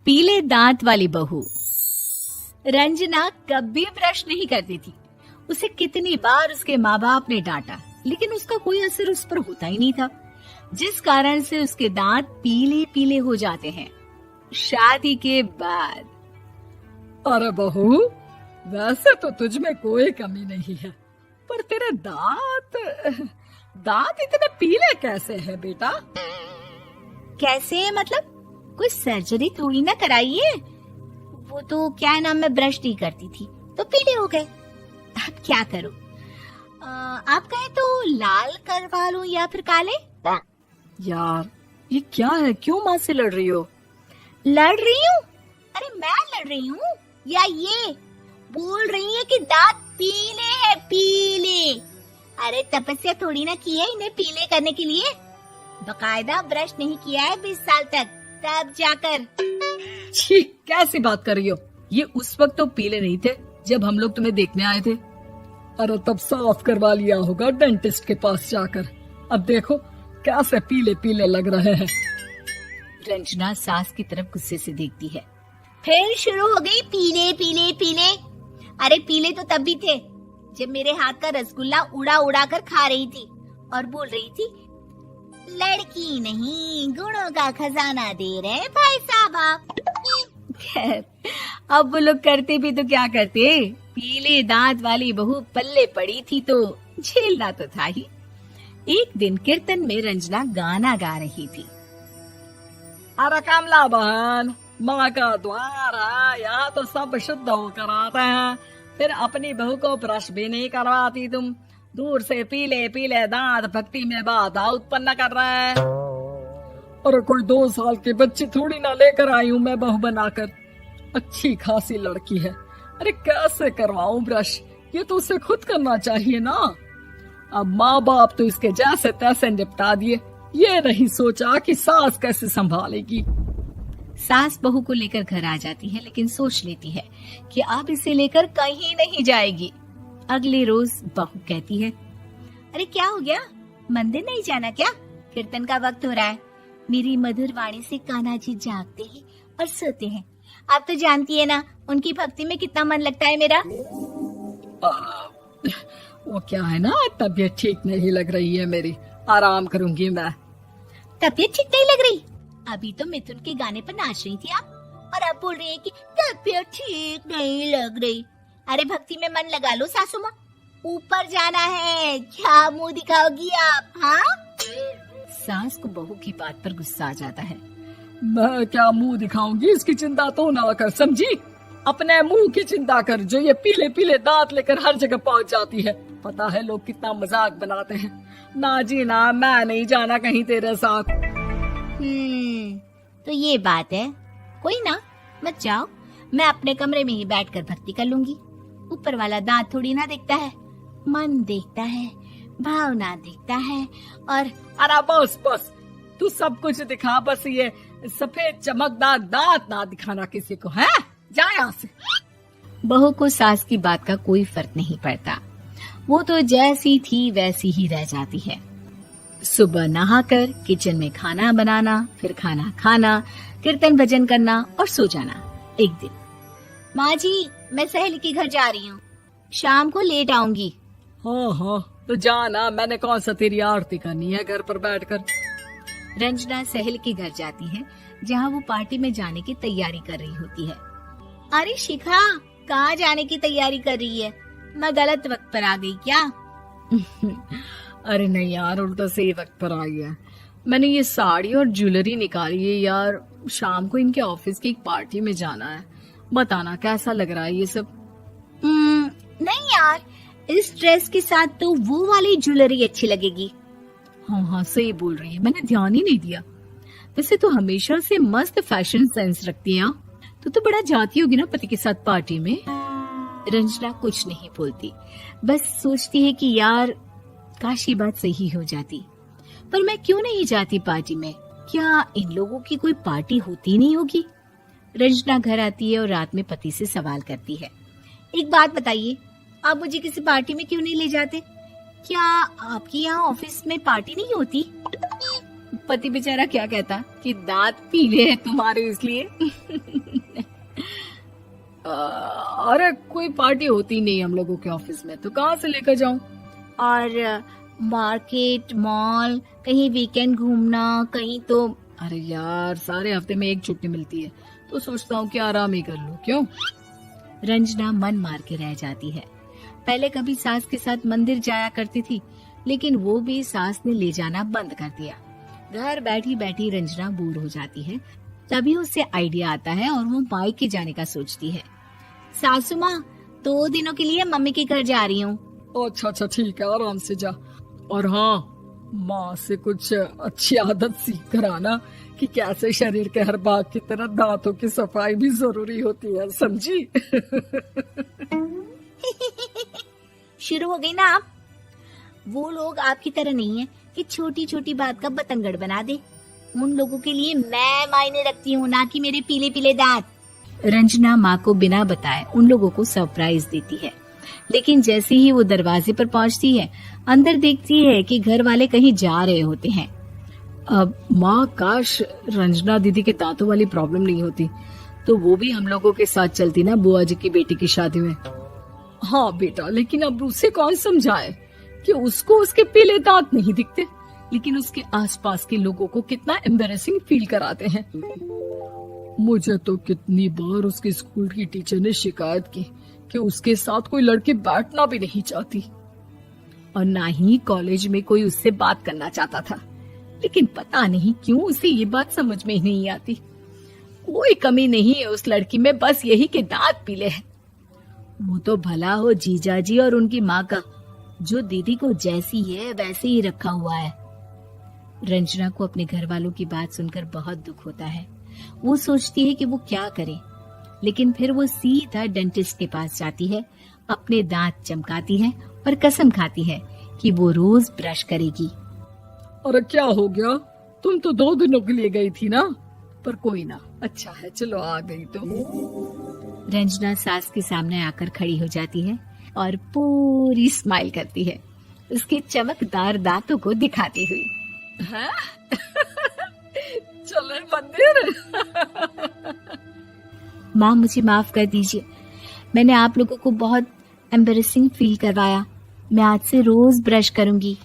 पीले दांत वाली बहू। रंजना कभी ब्रश नहीं करती थी। उसे कितनी बार उसके माँ बाप ने डांटा, लेकिन उसका कोई असर उस पर होता ही नहीं था, जिस कारण से उसके दांत पीले पीले हो जाते हैं। शादी के बाद। अरे बहू, वैसे तो तुझ में कोई कमी नहीं है, पर तेरे दांत इतने पीले कैसे हैं बेटा? कैसे मतलब? कोई सर्जरी थोड़ी ना कराई है। वो तो क्या नाम, मैं ब्रश नहीं करती थी तो पीले हो गए। अब क्या करूं? आप कहें तो लाल करवा लूं या फिर काले? यार ये क्या है, क्यों माँ से लड़ रही हो? लड़ रही हूँ? अरे मैं लड़ रही हूँ या ये बोल रही है कि दांत पीले हैं, पीले। अरे तपस्या थोड़ी ना की है इन्हें पीले करने के लिए। बकायदा ब्रश नहीं किया है 20 साल तक, तब जाकर। छी, कैसी बात कर रही हो? ये उस वक्त तो पीले नहीं थे जब हम लोग तुम्हें देखने आए थे। अरे तब साफ करवा लिया होगा डेंटिस्ट के पास जाकर। अब देखो कैसे पीले पीले लग रहे हैं। रंजना सास की तरफ गुस्से से देखती है। फिर शुरू हो गई पीले पीले पीले। अरे पीले तो तब भी थे जब मेरे हाथ का रसगुल्ला उड़ा उड़ा कर खा रही थी और बोल रही थी, लड़की नहीं गुणों का खजाना दे रहे भाई साहब आप। खैर, अब वो लोग करते भी तो क्या करते, पीले दांत वाली बहू पल्ले पड़ी थी तो झेलना तो था ही। एक दिन कीर्तन में रंजना गाना गा रही थी। अरे कमला बहन, माँ का द्वार है, यहाँ तो सब शुद्ध होकर आते हैं, फिर अपनी बहू को ब्रश भी नहीं करवाती तुम। दूर से पीले पीले दांत भक्ति में बाधा उत्पन्न कर रहे हैं। अरे कोई 2 साल के बच्चे थोड़ी ना लेकर आई हूँ मैं बहू बनाकर। अच्छी खासी लड़की है, अरे कैसे करवाऊं ब्रश? ये तो उसे खुद करना चाहिए ना। अब माँ बाप तो इसके जैसे तैसे निपटा दिए, ये नहीं सोचा कि सास कैसे संभालेगी। सास बहू को लेकर घर आ जाती है, लेकिन सोच लेती है कि अब इसे लेकर कहीं नहीं जाएगी। अगले रोज बहू कहती है, अरे क्या हो गया, मंदिर नहीं जाना क्या? कीर्तन का वक्त हो रहा है। मेरी मधुर वाणी से कान्हा जी जागते हैं और सोते हैं। आप तो जानती है ना उनकी भक्ति में कितना मन लगता है मेरा। वो क्या है ना, तबीयत ठीक नहीं लग रही है मेरी, आराम करूंगी मैं। तबीयत ठीक नहीं लग रही? अभी तो मिथुन के गाने पर नाच रही थी आप, और अब बोल रही है कि तबीयत ठीक नहीं लग रही। अरे भक्ति में मन लगा लो सासू माँ, ऊपर जाना है, क्या मुंह दिखाओगी आप? हाँ? सास को बहू की बात पर गुस्सा आ जाता है। मैं क्या मुंह दिखाऊंगी, इसकी चिंता तो ना कर, समझी? अपने मुंह की चिंता कर, जो ये पीले पीले दांत लेकर हर जगह पहुंच जाती है। पता है लोग कितना मजाक बनाते हैं। ना जी ना, मैं नहीं जाना कहीं तेरे साथ। तो ये बात है। कोई ना, मत जाओ, मैं अपने कमरे में ही बैठकर भक्ति कर लूंगी। ऊपर वाला दांत थोड़ी ना देखता है, मन देखता है, भावना देखता है। और अरे बस बस, तू सब कुछ दिखा, बस ये सफेद चमकदार दांत ना दिखाना किसी को, है? जा यहाँ से। बहू को सास की बात का कोई फर्क नहीं पड़ता, वो तो जैसी थी वैसी ही रह जाती है। सुबह नहाकर किचन में खाना बनाना, फिर खाना खाना, कीर्तन भजन करना और सो जाना। एक दिन, माँ जी मैं सहेली के घर जा रही हूँ, शाम को लेट आऊंगी। हाँ हाँ तो जाना, मैंने कौन सा तेरी आरती करनी है घर पर बैठकर। रंजना सहेली के घर जाती है, जहाँ वो पार्टी में जाने की तैयारी कर रही होती है। अरे शिखा, कहाँ जाने की तैयारी कर रही है? मैं गलत वक्त पर आ गई क्या? अरे नहीं यार, उल्टा सही वक्त पर आई है। मैंने ये साड़ी और ज्वेलरी निकाली है यार, शाम को इनके ऑफिस की एक पार्टी में जाना है। बताना कैसा लग रहा है ये सब? नहीं यार, इस ड्रेस के साथ तो वो वाली ज्वेलरी अच्छी लगेगी। हाँ हाँ सही बोल रही है, मैंने ध्यान ही नहीं दिया। वैसे तो हमेशा से मस्त फैशन सेंस रखती है। तो बड़ा जाती होगी ना पति के साथ पार्टी में। रंजना कुछ नहीं बोलती, बस सोचती है कि यार काश ये बात सही हो जाती, पर मैं क्यों नहीं जाती पार्टी में? क्या इन लोगों की कोई पार्टी होती नहीं होगी? रंजना घर आती है और रात में पति से सवाल करती है, एक बात बताइए, आप मुझे किसी पार्टी में क्यों नहीं ले जाते? क्या आपके यहाँ ऑफिस में पार्टी नहीं होती? पति बेचारा क्या कहता कि दांत पीले हैं तुम्हारे इसलिए। अरे कोई पार्टी होती नहीं हम लोगों के ऑफिस में, तो कहाँ से लेकर जाऊं? और मार्केट, मॉल, कहीं वीकेंड घूमना, कहीं तो। अरे यार सारे हफ्ते में एक छुट्टी मिलती है, तो सोचता हूँ कि आराम ही कर लूं। क्यों? रंजना मन मार के रह जाती है। पहले कभी सास के साथ मंदिर जाया करती थी, लेकिन वो भी सास ने ले जाना बंद कर दिया। घर बैठी बैठी रंजना बोर हो जाती है। तभी उसे आइडिया आता है और वो मायके जाने का सोचती है। सासू माँ, 2 दिनों के लिए मम्मी के घर जा रही हूँ। अच्छा ठीक है, आराम से जा। और हाँ, माँ से कुछ अच्छी आदत सीख कर आना कि कैसे शरीर के हर भाग की तरह दांतों की सफाई भी जरूरी होती है, समझी? शुरू हो गई ना आप। वो लोग आपकी तरह नहीं है कि छोटी छोटी बात का बतंगड़ बना दे। उन लोगों के लिए मैं मायने रखती हूँ, ना कि मेरे पीले पीले दांत। रंजना माँ को बिना बताए उन लोगों को सरप्राइज देती है, लेकिन जैसे ही वो दरवाजे पर पहुँचती है, अंदर देखती है कि घर वाले कहीं जा रहे होते हैं। अब माँ, काश रंजना दीदी के दांतों वाली प्रॉब्लम नहीं होती, तो वो भी हम लोगों के साथ चलती ना बुआ जी की बेटी की शादी में। हाँ बेटा, लेकिन अब उसे कौन समझाए कि उसको उसके पीले दांत नहीं दिखते, लेकिन उसके आसपास के लोगों को कितना एम्बैरेसिंग फील कराते हैं। मुझे तो कितनी बार उसके स्कूल की टीचर ने शिकायत की कि उसके साथ कोई लड़की बैठना भी नहीं चाहती, और ना ही कॉलेज में कोई उससे बात करना चाहता था। लेकिन पता नहीं क्यों उसे ये बात समझ में ही नहीं आती। कोई कमी नहीं है उस लड़की में, बस यही कि दांत पीले हैं। वो तो भला हो जीजाजी और उनकी माँ का, जो दीदी को जैसी है वैसे ही रखा हुआ है। रंजना को अपने घर वालों की बात सुनकर बहुत दुख होता है। वो सोचती है कि वो क्या करे, लेकिन फिर वो सीधा डेंटिस्ट के पास जाती है, अपने दांत चमकाती है और कसम खाती है कि वो रोज ब्रश करेगी। अरे क्या हो गया? तुम तो 2 दिनों के लिए गई थी ना, पर कोई ना, अच्छा है, चलो आ गई तो। रंजना सास के सामने आकर खड़ी हो जाती है और पूरी स्माइल करती है, उसके चमकदार दांतों को दिखाती हुई। हैं? चले मंदिर। माँ, मुझे माफ कर दीजिए, मैंने आप लोगों को बहुत एम्बैरेसिंग फील करवाया। मैं आज से रोज ब्रश करूंगी।